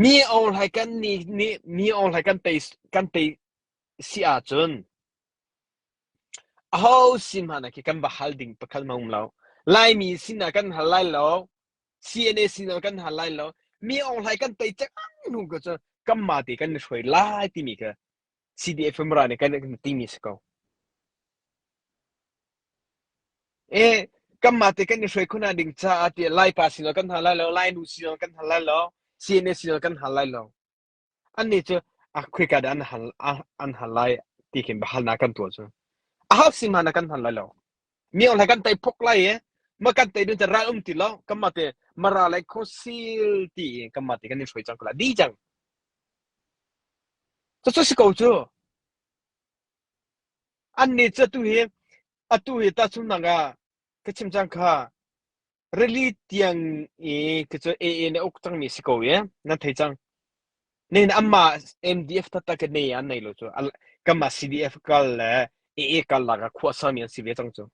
มีอะไรกันนี่มีอะไรกันเตะเสียจนเอาสิมานะคือกันบ้าฮัลดิงประคันมาแล้วไล่มีสินะกันฮัลไลแล้ว CNA สินะกันฮัลไลแล้วมีอะไรกันเตะจังนู่นก็จะกันมาตีกันช่วยไล่ที่มีก็ CDF มราเนี่ยกันตีมีสกอเอ๊ะกันมาตีกันช่วยคนนั้นดิ่งจ้าที่ไล่ภาษีแล้วกันฮัลไลแล้วไล่นูสินะกันฮัลไลแล้ว CNA สินะกันฮัลไลแล้วอันนี้จะคุยกันอันฮัลไลที่เข็มบ้าฮัลนักกันตัวจ้ะอ้าวสิมานักกันฮัลไลแล้วมีอะไรกันเตะพกไล่เอ๊ะเมื่อกันเตะดูจะรักติแล้วกันมาเตะมาราไล่โคซิลตีกันมาเตะกันนี่ช่วยจังก็ละดีจังจะสิเขาจ้ะอันนี้จะตัวเองตัวเองตาชุ่มนังอ่ะก็ชิมจังค่ะ really ที่ยงก็จะเนี่ยอกจังมีสิเขาเอ๊ะนั่นเทจังเนี่ยอันมา MDF ตัดตะกันเนี่ยอันไหนรู้จ้ะกันมา CDF กัลเลยกัลละก็ขั้วสามีอันสิเวจังจ้ะ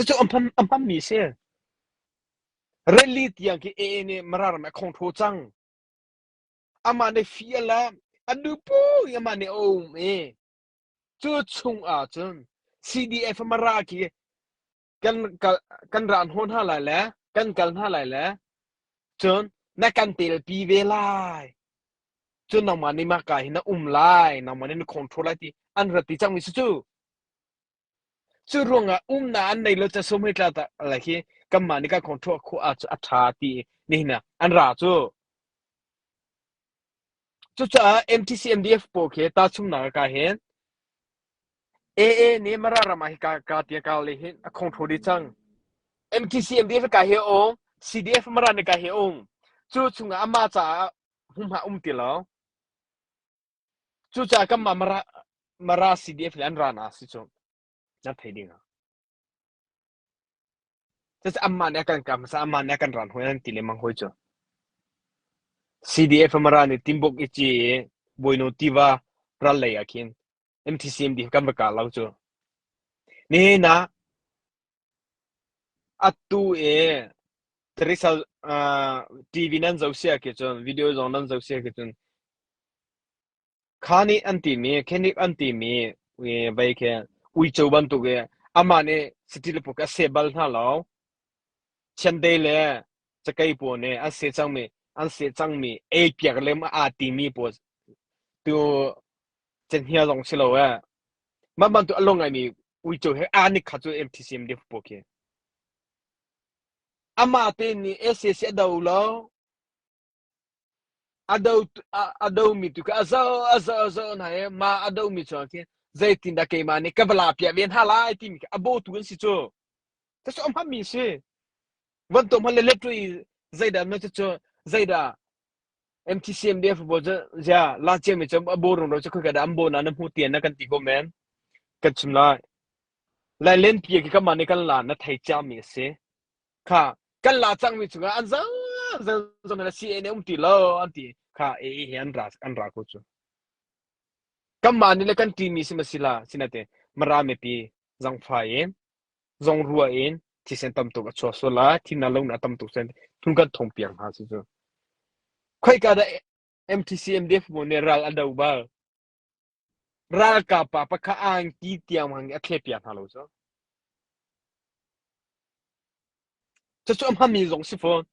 จะอันพันมีเสีย really ที่ยงคือเนี่ยมารามาคอนโทรจังอามาในฟิลล์อันดูปูอามาในโอมจู่ชงจน CDF มาราคีกันรันฮอนฮาไลแล้วกันฮาไลแล้วจนนักการเตลปีเวลาจนน้ำมันนี่มากายนะไลน้ำมันนี่คอนโทรลที่อันรัติจังมิสจู่รวงน่ะอันในเราจะสมัยละอะไรที่กัมมันนี่ก็คอนโทรลคู่อัฐาที่นี่นะอันราจู่จะ MTC MDF โปเคตาชุ่มหนักกันเห็นเนี่ยมารามาฮิกาเตียกาเลยเห็นคอนโทรลดิจัง MTC MDF กาเฮอง CDF มารานี่กาเฮองจู่ชงอามาจ้าหุ่มหาติแล้วจู่จ้ากัมมารา CDF เล่นรานะสิจู่นั่นเท่ดีนะจะอามาเนี่ยกันกัมซะอามาเนี่ยกันรันหัวนั่นติเลมังหัวจู่ CDF มารานี่ทีมบุกอิจิบอยโนติวารัลเลยอาคิน MTC MDF กัมเบกาลาวจู่นี่นะอัตตูTeresa TV นั่นจะเสียกี่จนวิดีโอจอนั่นจะเสียกี่จนखाने अंतिम में खेने अंतिम में वे भाई के उई चौबन तो गए अमाने स्टील पुका सेबल था लाओ चंदेले चकई पोने असे चंग में एक प्यागले में आती मी पोस तो चंहिया लोंग सिलो है मम्मन तो अलोंग आई मी उई चौ है आने खाचो MTCM दे पोके Amatya ni SS daulo adau mi tu ka azau na ma adau mi cho ke zai tin da ke ma ne ka bala pya ben hala ti mi abo tu si cho ta so ma mi se wan to ma le letri zai da na cho zai da MTCMDF bo ja la che mi cho abo ro ro cho ka da ambo na na hu tian na kan ti go men ka chim la len pi ke ka ma ne kan la na thai cha mi se kha kan la chang mi chu ga an za na CNM ti lo an ti kha an ra ko chu kam ma ni le kan ti mi si masila sinate mara me pi zang pha yen zong ruwa yen ti sen tam to ka cho so la ti na lo na tam to sen thun kan thong piang ha si chu khoi ka da MTCMDF mo ne ral adau ba ral ka pa kha ang ti tiam hang a khle piang ha lo so chu am ha mi zong si phone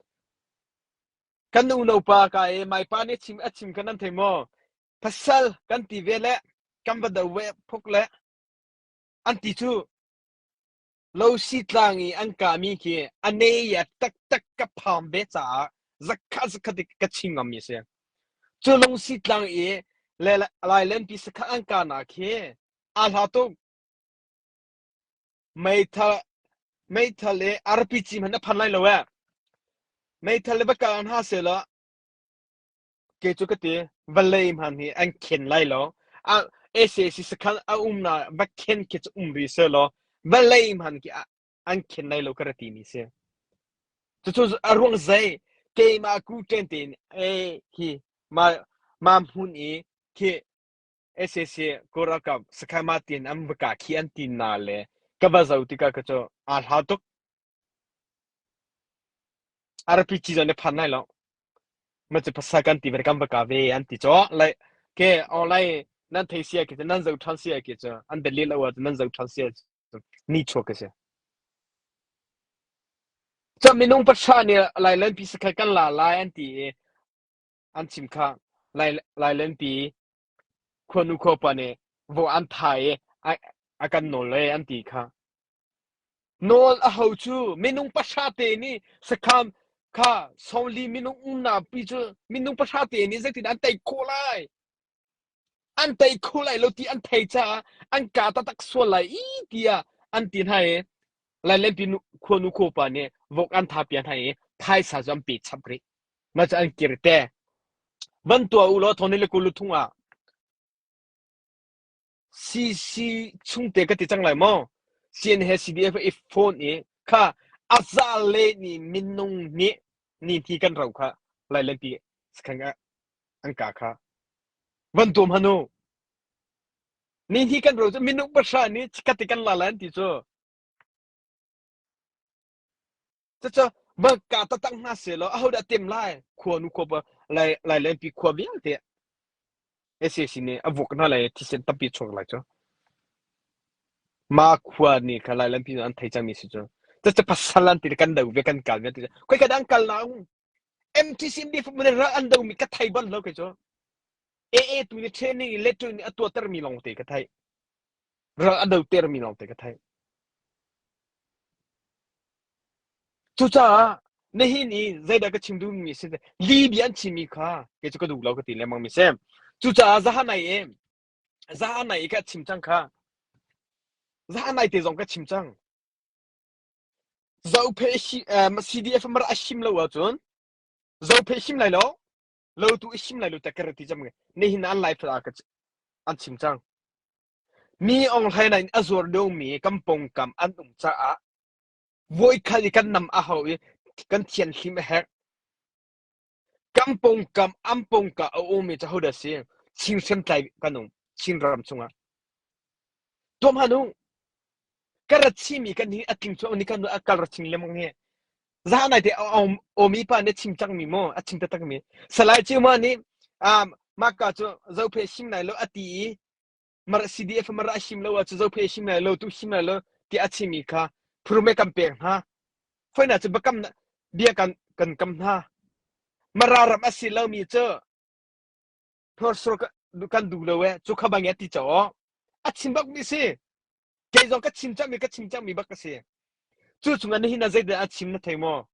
kan nu no pa ka mai pa ne chim kan nan thei mo pasal kan ti vele kan ba da we phok le an ti chu lo si tlangi an ka mi ki ane ya tak ka pham be cha zakha dik ka chingam mi se chu long si tlang le lai len pi sakha an ka na ke al ha to mai tha le RPG man na phan lai lo wa mai tha le ba ka an ha se la ke chu ka ti valai man hi an khen lai lo a ese si sakha a na ba khen ke chu ri se lo valai man ki an khen lai lo ka ti mi se chu arwang zai ke ma ku ten tin hi ma mun ke SSC korakap sakamatin am baka khian tin na le kabazautika kacho al hatok RPG jane phanai lo มันจะภาษากันตีเป็นกันปากกาเวอันติจ่อเลยแค่ออนไลน์นั่นเทียเสียกิจนั่นจะทำเสียกิจอันเดลิลว่านั่นจะทำเสียนี่ชัวร์กันเสียจะมีนุ่งภาษาเนี่ยลายเล่นพิสกันละลายอันตีอันชิมค่ะลายเล่นปีคนอุคปานเนี่ยว่าอันไทยอากันโนเลยอันตีค่ะโนลอาหูจูมีนุ่งภาษาเตนี่สักคำค่ะสองลีมีนุ่งอุณาปีจูมีนุ่งภาษาเตนี่จะติดอันไตโคไลอันไตโคไลโลตีอันไทยจ้าอันกาตตักส่วนไหลอีเดียอันตีไทยลายเล่นปีคนอุคปานเนี่ยวกอันทับยันไทยไทยสะจำปีชับริมาจากอันกิรเตวันตัวอุโลทนนี่เลยกุลุทุ่งอ่ะซีชุ่งเตะก็ติดจังไรมั้งเซียนเฮซีดีเอฟเอฟโฟนนี่ค่ะอาซาเลนี่มินนุงนี่ที่กันเราค่ะลายเล่นปีสกังอังกาค่ะวันตัวมันโนนี่ที่กันเราจะมินนุงภาษานี่ก็ติดกันละลันที่จะเมื่อกาตตั้งหน้าเสียแล้วเอาได้เต็มไล่ควรนุควบลายเล่นปีควบยังเตะเอเซีเนี่ยอวกนั่นเลยที่เส้นตับปีชงเลยจ้ะมาควรนี่ค่ะลายเล่นปีนั้นไทยจะมีสิจ้ะจะภาษาลันติกันเดาเวกันกันเนี่ยจ้ะคุยกันดังกันแล้วMTC นี่ฟุตมันรันเดามีกันไทยบ้านแล้วกันจ้ะตัวนี้เทรนนิ่งเล็กตัวนี้ตัวเตอร์มีลงเตะกันไทยรันเดาเตอร์มีลงเตะกันไทยจุจ้านี่นี่ใจดักชิมดูมีสิลีบีอันชิมีค่ะเกจุก็ดูแล้วก็ตีเลยมังมีเซมจุจ้าจะหาไหนจะหาไหนก็ชิมจังค่ะจะหาไหนเตะจงก็ชิมจังจะอุปชิมา CDF มาอาชิมแล้วจนจะอุปชิมเลยแล้วตัวชิมเลยแต่กระติจังนี่หินอันไลฟ์ละก็อันชิมจังมีองค์ไทยในอัจฉริยมีกำปงกำอันอุ่มจ้าwoy khali kan nam a ho kan thian hlim hek kampong kam ampong ka o mi cha hoda si ching sem tlai kanung ching ram chunga tom hanu karachi mi kan ni ating chu ni kan akal ra ching lemong he za na te o mi pa ne ching chang mi mo a ching ta tak mi salai chi ma ni ma ka chu zo phe sim nai lo ati mar CDF mar ashim lo chu zo phe sim nai lo tu sim nai lo ti a chi mi kha prume campaign ha phơi nào chỉ bắt cầm bia cần cầm ha mà ra làm asi lâu mi chơi thôi số can đủ lâu ấy chú không bằng nghe tí chó chim bắc mi xí cái do cái chim chắc mi bắc cái xí chú chúng anh hình dây để chim nó thấy mò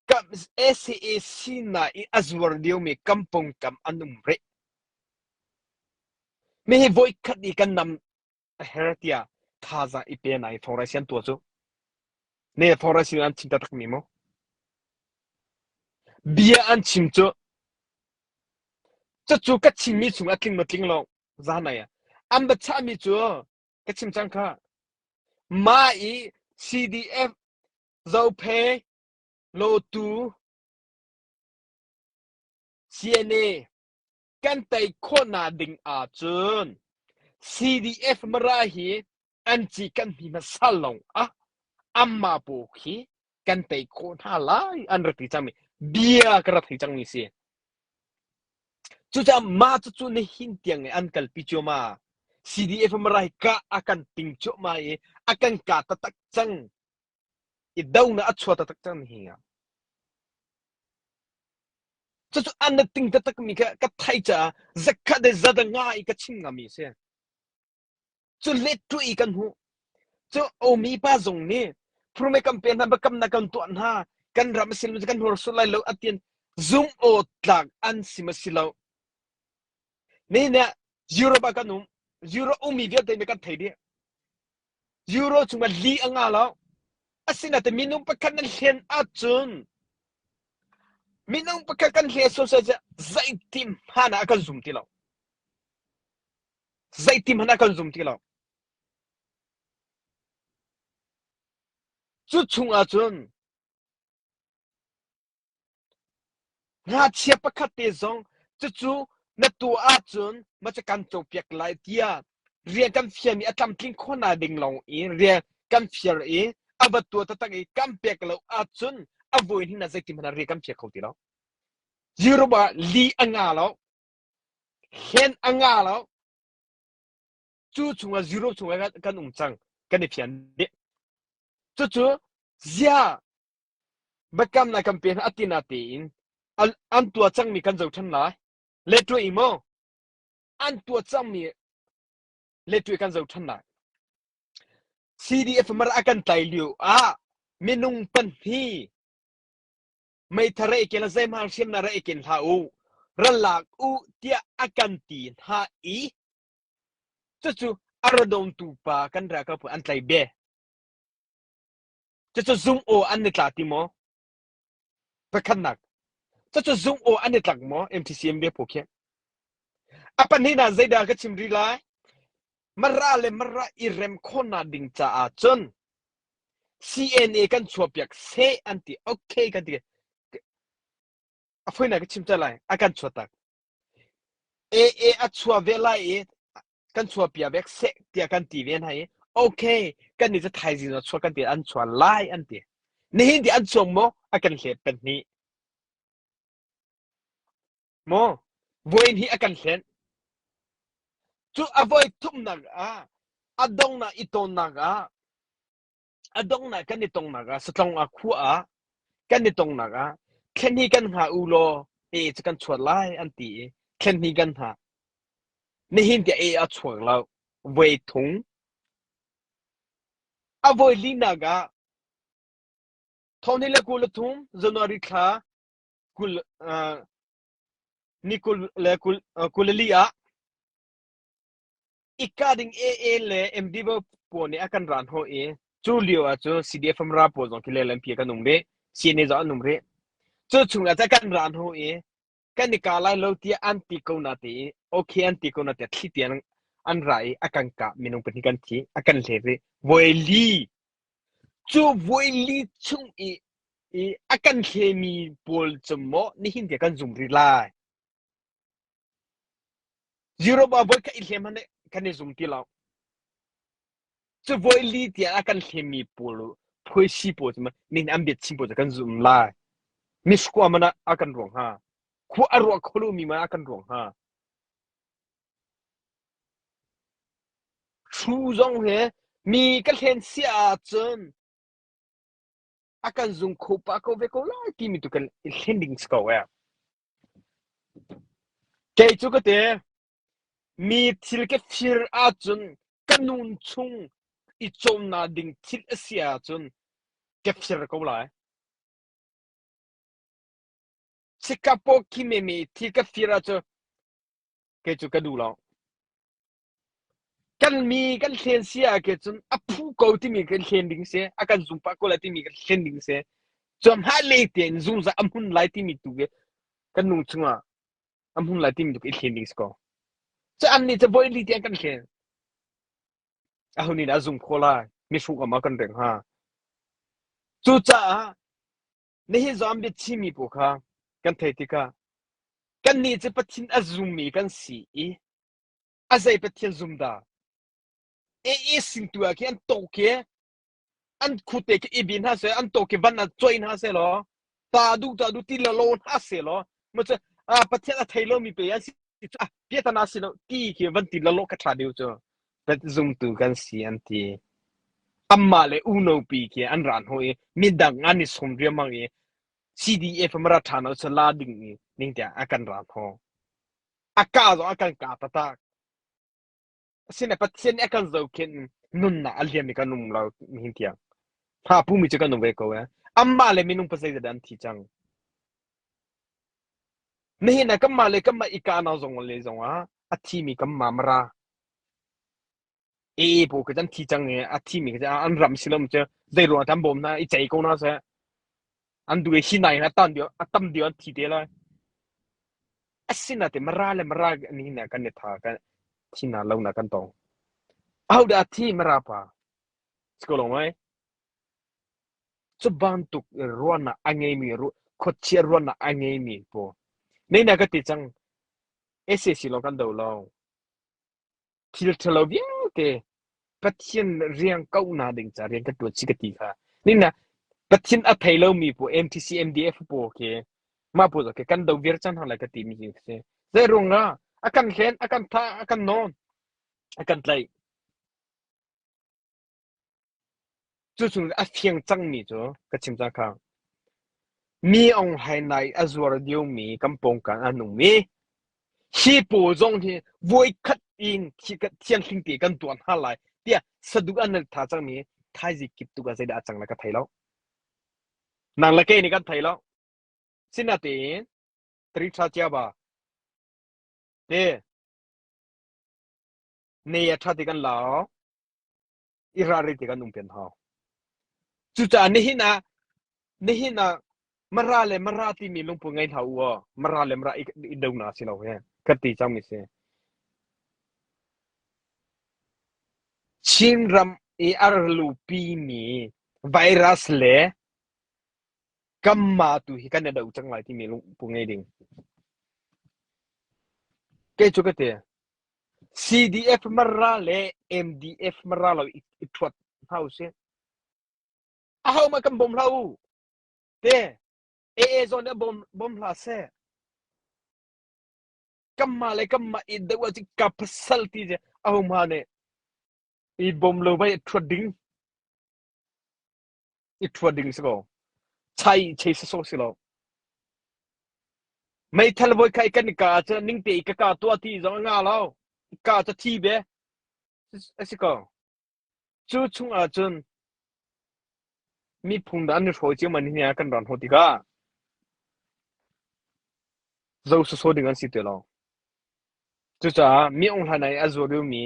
cầm SAC na i azwar điều mi kampong kam anum re mi hi voi khat i kan nam heratia thaza i pe nai thora sian tu chu ne thora sian chim ta tak mi mo bia an chim chu chu cái chim mi chung aking no ting lo za na ya am ba cha mi chu cái chim chang kha ma i CDF zo phe lo tu CNA kan tai khona ding a chun CDF mara hi an chi kan hi ma salong amma po khi kan tai khona lai an rati chami bia kra thai chang mi si chú cha ma chú ne hin tiang an kal picho ma CDF marai ka akan tingcho ma akan ka tatak chang I daw na achwa tatak chang hiya chú an na ting tatak mi ka thai cha zakka de zada nga I ka chim nga mi se chú let tu I kan hu chú o mi pa zong ni prume campaign na bakam na kan tuan ha kan ram sil kan hor sulai lo atien zoom o tlag an simasilawนี่เนี่ยยูโรบากันนุ่มยูโรอุ้มมีเดียแต่ไม่กันไทยดิยูโรจุงมาลีอ่างแล้วสิ่งนั้นแต่มีนุ่มประกันนั่นเห็นอาจุนมีนุ่มประกันกันเห็นโซเชียลใจทีมหานากันซุ่มที่เราใจทีมหานากันซุ่มที่เราจุดจุงอาจุนงาเชียประคัตเตซองจุดนัดตัวอาจุนมาจากการจบเปียกหลายเดียเรียนกันเฟียมีอาการทิ้งคนน่าดิ่งลงเรียนกันเฟียเอาบัตัวตั้งกันเปียกเราอาจุนเอาไว้ที่น่าจะที่มันเรียนกันเฟียเขาตีเรา zero ba li anga lo hen anga lo chu chunga zero chunga kan chang kan ni phian de chu zia bakam na campaign atina tin an tua chang mi kan zo than lai le tu imo an tua chang mi le tu kan zo than lai CDF mar akan tai liu minung pan hi mai thare ke la zai mar sim na ra ekin ha u ralak u tia akan ti ha i chu aradom tu pa kan ra ka pu an tlai be chu zoom o an ni tla ti mo pa kan nak chu zoom o an ni tlak mo MTCM be pokhe apa ni na zai da ka chimri lai mara le mara irem khona ding cha a chon CNA kan chuapiak se anti okay kan ti afoi na ka chimcha lai akan chuatak a chua vela kan chua pia vek se tia kan ti ven hai okay kan ni cha thai ji no chua kan ti an chua lai an ti ni hin di an chong mo akan hle pen ni mo voin hi akan hlen chu avoid thum nak adong na iton nak adong na kan ni tong nak satlong khu kan ni tong nak khen hi kan ha u lo cha kan chua lai an ti khen hi kan ha ni hin di a chua lo voi thung avoid li naga thoni le kul thum january kha kul nikul le kulia ikading le md bo pone akan ran ho julio chu CDF ra po jong kile lam pi ka numre sine za numre chu chunga cha kan ran ho kan ni kala lo ti anti ko na ti okay anti ko na ti thitian an rai akan ka minung pani kan thi akan le voili chu voili chung akan khemi pol chmo ni hin ti kan zum ri lai zero ba boy ka ilhem hane kan zum ti law chu voili ti akan khemi pol phoi si po chma nin ambet sim po kan zum lai mi skwa mana akan rong ha khu arwa kholu mi ma akan rong ha chu zong he mi ka len sia chun akan zum kho pa ko ve ko lai ti mi tu kan lending sko ya ke chu ka te mi thil ke fir chun kanun chung i chom na ding thil asia chun ke fir ko lai sikapo ki me thil ke fir chu ke chu ka du lo kan mi kan len sia ke chun apu ko ti mi kan lending se akan zum pa ko la ti mi kan lending se chom ha le ten zum za amun lai ti mi tu ge kanun chunga amun lai ti mi tu ke lending sko cha an ni cha boy li ti kan len ahuni na zum khola mi su ka ma kan reng ha chu cha ne hi zam bi chi mi po kha kan thai ti ka kan ni che pathin azum mi kan si azai pathin zum da sing tu a ke an to ke an khute ke ibin ha se an to ke van na join ha se lo ta du ti la lo ha se lo mo cha pathin a thai lo mi pe ya si pia ta na si lo ti ke van ti la lo ka tha deu cho pat zum tu kan si an ti amma le uno pi ke an ran ho midang ani som ria mang CDF marathon sa lading ning dia akan ran ho akazo akan ka tata sine pat sin akan zo ken nun na aliam mi kanum la ning dia ha pu mi kan no ve ko amma le minung pa sai dan ti chang ni na kam ma le kam ma ikana zong le zong a ti mi kam ma mara bo ka dan ti chang a ti mi ka an ram silom che zai ro tam bom na I chai ko na sa an du hi nai na tan dio atam dio ti de la asina te mara ni na kan ne tha kan ti na lo na kan tong au da ti mara pa skolong mai chu ban tu ro na angai mi ro kho che ro na angai mi po nei na ka ti chang SSC lo kan do lo til thlo bi ke pathian riang kau na ding cha riang ka tu chi ka ti kha nei na pathian a thai lo mi po MTC MDF po ke ma pu ke kan do vir chan hala ka ti mi se ze runga akan khen akan tha akan non akan tlai chu chung a phiang chang mi cho ka chim cha kha mi ong hai nai azwar dio mi kampong kan anung mi hi po zong hi voi khat in chi ka thian hling ti kan tuan halai tia sadu an tha chang mi thai ji kip tu ga zai da chang la ka thailo nang la ke ni kan thailo sinati tri tha cha ba te ne ya tha ti kan lao irari ti kan nung pen ha chu cha ni hina marati mi lung pu ngai thau wa marale mara I dau na si lo he ka ti chang mi se chin ram e ar lu pi mi virus le kamma tu hi kan dau chang lai ti mi lung pu ngai ding ke chu ka te CDF marale MDF maralo I thwat hau se a hau ma kam bom lau te zone bom la se kamma le kamma I dau chi ka pasal ti je a hau ma ne I bom lo bai I thwading se ko chai chei se so se lo mai thal boy kai kan ka cha ning te ka to ti zo nga lo ka cha ti be se ko chu chung a chun mi phung dan ro che man ni kan ran ho ti ga zo so ding an si te lo chu cha mi ong ha nai a zo ru mi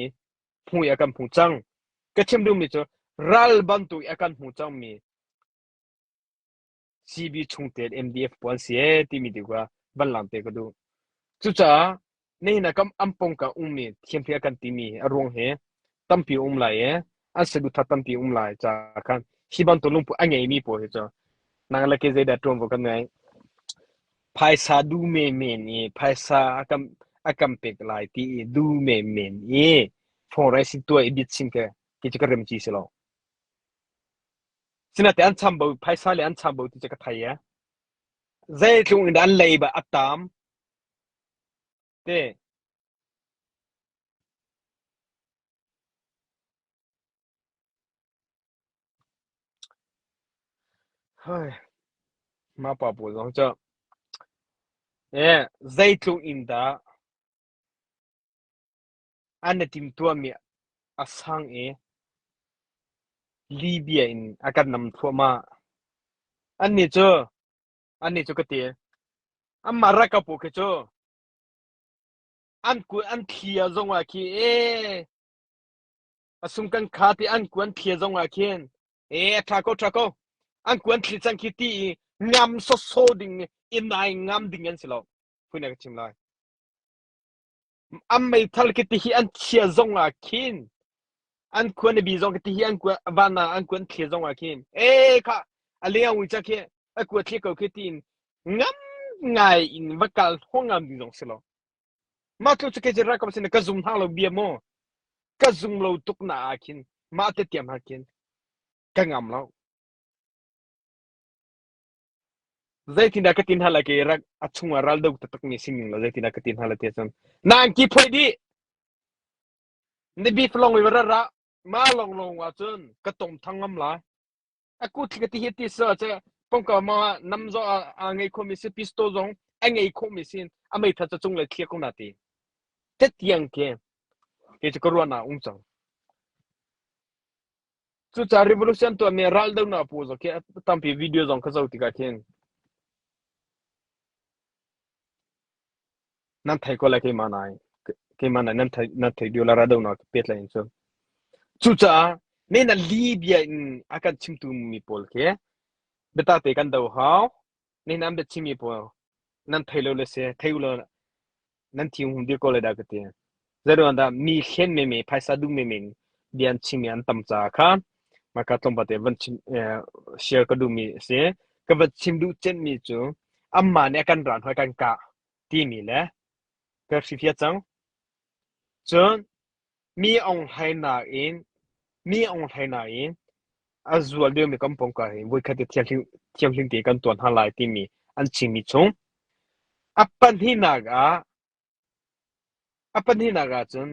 phung ya kan phung chang ka chem du mi cho ral ban tu ya kan phung chang mi CB chung te MDF pon se ti mi di ga ban lam te ko du chu cha nei na kam ampong ka ummi thiam phia kan ti mi arong he tampi lai e ase du tha tampi lai cha kan hiban to lumpu angai mi po he cha nang la ke zeda trom vo kan ngai phaisa du me me ni phaisa akam pek lai ti du me me ni for ai sin to e bit sim ke ki ka rem chi se lo sina te an cham bo phaisa le an cham bo ti ka thai ya zai thung in an lei ba atam te hơi ma pa po zong cha zai thung in da an tim tua mi asang e Libya in akan nam thoma an ni cho ka te an maraka po ke cho an ku an thia zong wa ki asum kan khati an ku an thia zong wa kien thako an ku an thli chang ki ti ngam so ding in nai ngam ding an silo phuina ka chim lai am mai thal ki ti hi an thia zong wa kin an ku an bi zong ki ti hi an ku bana an ku an thia zong wa kin kha alia wi cha ke a ku thli ko ki tin ngam ngai in vakal hongam ding zong silo ma tu che ke jira ka sin ka zum ha lo bia mo ka zum lo tuk na akin ma te tiam hakin ka ngam lo zai tin da ka tin hala ke rak achunga ral dog tak mi singing lo zai tin da ka tin hala te son nang ki phoi di ni bi flong wi ra ma long wa chun ka tom thangam la aku thi ka ti hi ti sa che pong ka ma nam zo a ngai ko mi si pisto zong a ngai ko mi sin a mai tha cha chung le thia ko na ti te tiang ke che ko ro na chang chu cha revolution to me ral dog na pu zo ke tampi video zong ka zo ti ka ken nan thai ko la ke manai nan thai dio la ra dog na pet la in so chu cha ne na Libya in akan chim tu mi pol ke beta te kan do haw ne nam be chimi po nan thai lo le se thai lo nan ti hum di ko le da ka te zero anda mi khen me phaisa du me dian chimi an tam cha kha maka tom ba te van chim share ka du mi se ka va chim du chen mi chu amma ne kan ran hoi kan ka ti mi le ka si fia chang chon mi ong hai na in mi ong hai na in azwal de mi kam pong ka hin voi kha te thiam hling te kan ton ha lai ti mi an chim mi chung Apan hinaga chun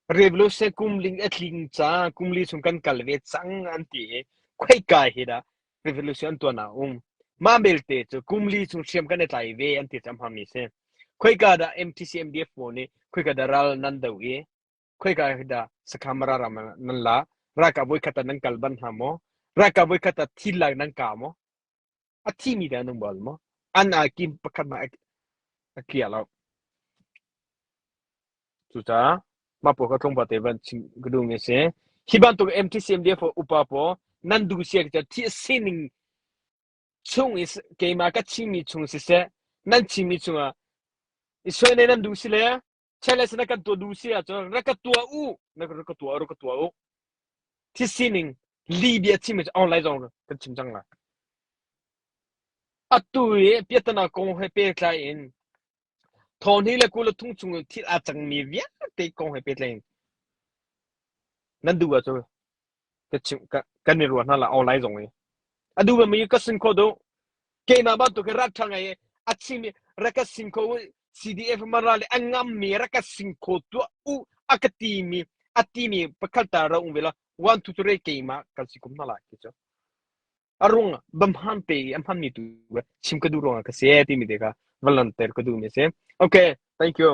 revolution kumling atling cha kumli chung kan kalve chang anti khoi kai hida revolution to na ma belte chu kumli chung siam kan tai ve anti cham hami se khoi ka da MTC MDF phone khoi ka da ral nan da we khoi ka hida sakhamara ram nan la ra ka boi khata nan kalban hamo ra ka boi khata thila nan ka mo athi mi da nang bol mo an a kim pakhat ma akia lo chu cha ma po ka thong pa te ban ching gdu me se hiban to MTC MDF upa po nan du siak cha thi sining chung is ke ma ka chimi chung se se nan chimi chunga isoi ne nan du si le chele se na ka to du si a cho ra ka tua u na ka tua u thi sining libya chimi online zong ka chim chang la atu ye pietana kong he pe klain thon hi le ku le thung chung thi a chang mi via te kong he pe klain nan du a cho ka chim ka ni ro na la online zong e adu ba mi ka sin ko do ke na ba to ke rat thang ai achimi raka sin ko CDF marale angam mi raka sin ko to u akatimi atimi pakalta ra vela 1 2 3 ke ma kal sikum na la ke cho arung bam han pe am han mi tu chim ka du ro ka se ti mi de ka volunteer ka du me se okay thank you